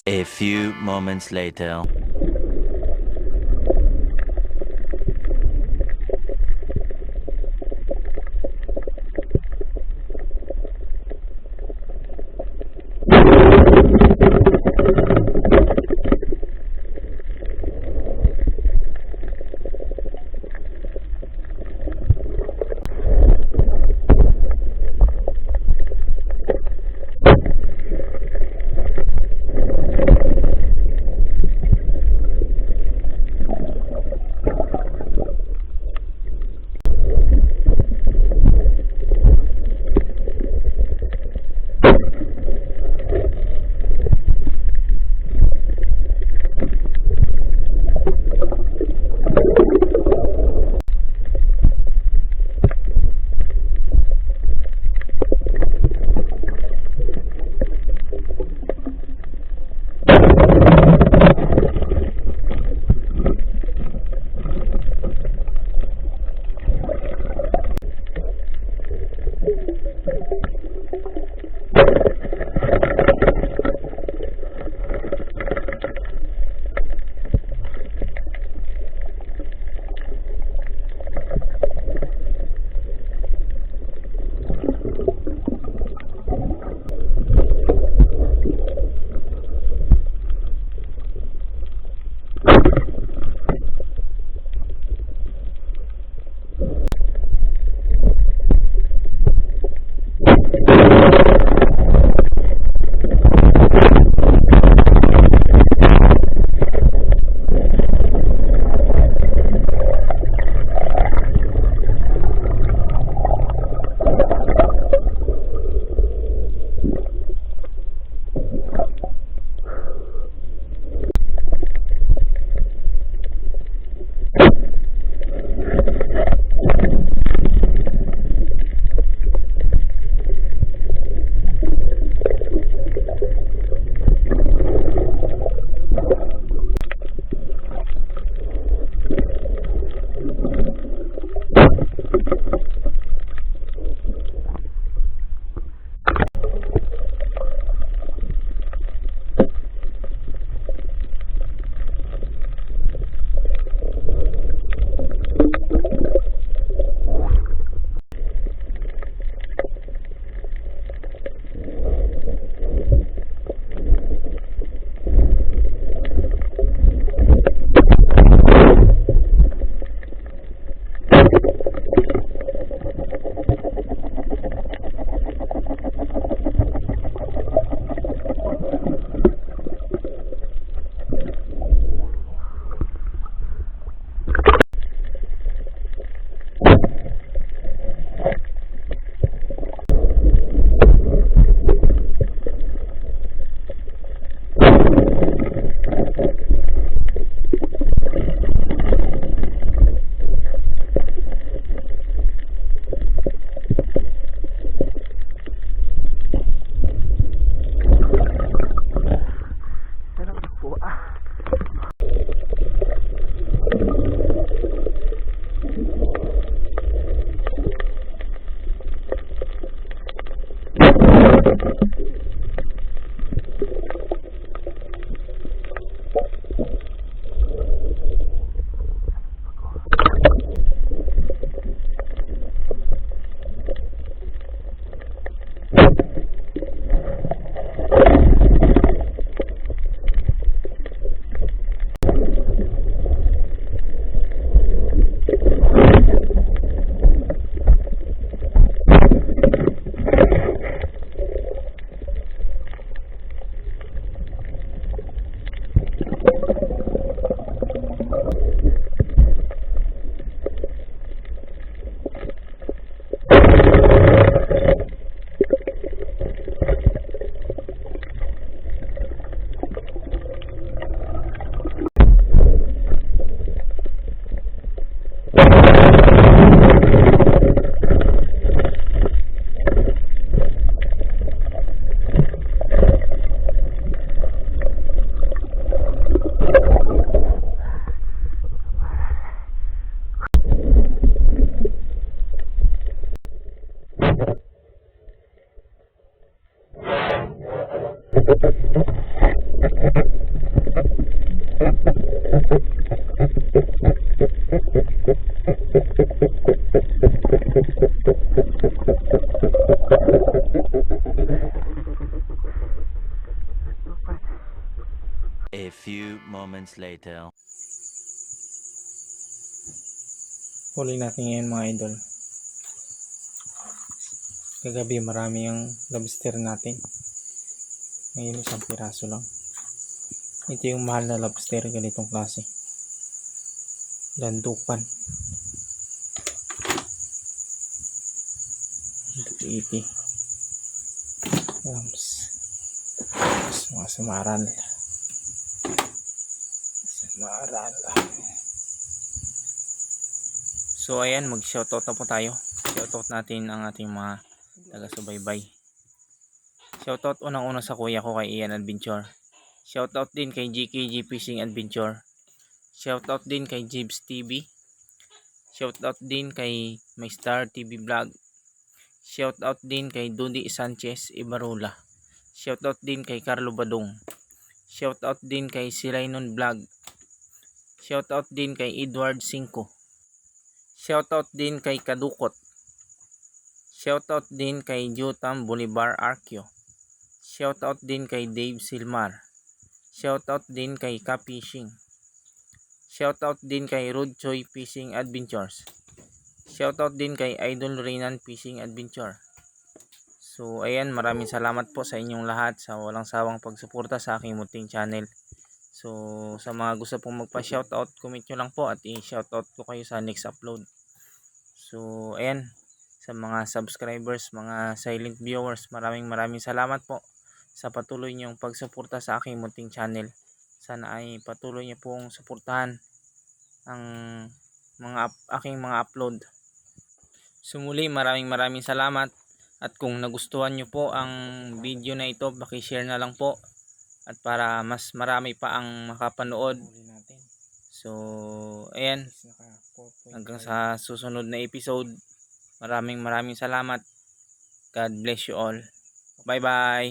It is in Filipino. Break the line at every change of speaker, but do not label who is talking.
A few moments later. moments later.
Huli natin ngayon mga idol. Kagabi marami ang lobster natin. Ngayon isang piraso lang. Ito yung mahal na lobster, ganitong klase. Landukan. 280 grams. Mga samaran. So ayan, mag-shoutout na po tayo. Shoutout natin ang ating mga taga-subaybay. Shoutout unang-una sa kuya ko kay Ian Adventure. Shoutout din kay GKG Fishing Adventure. Shoutout din kay Jibs TV. Shoutout din kay My Star TV Vlog. Shoutout din kay Dudi Sanchez Ibarula. Shoutout din kay Carlo Badong. Shoutout din kay Silainon Vlog. Shoutout din kay Edward Cinco. Shoutout din kay Kadukot. Shoutout din kay Jutam Bolivar Arqueo. Shoutout din kay Dave Silmar. Shoutout din kay Ka Fishing. Shoutout din kay Rod Choi Fishing Adventures. Shoutout din kay Idol Renan Fishing Adventure. So ayan, maraming salamat po sa inyong lahat sa walang sawang pagsuporta sa aking munting channel. So sa mga gusto pong magpa-shoutout, comment nyo lang po at i-shoutout ko kayo sa next upload. So ayan, sa mga subscribers, mga silent viewers, maraming salamat po sa patuloy niyong pagsuporta sa aking munting channel. Sana ay patuloy niyo pong suportahan ang aking mga upload. So muli, maraming salamat. At kung nagustuhan nyo po ang video na ito, paki-share na lang po. At para mas marami pa ang makapanood. So ayan, hanggang sa susunod na episode. Maraming salamat. God bless you all. Bye bye.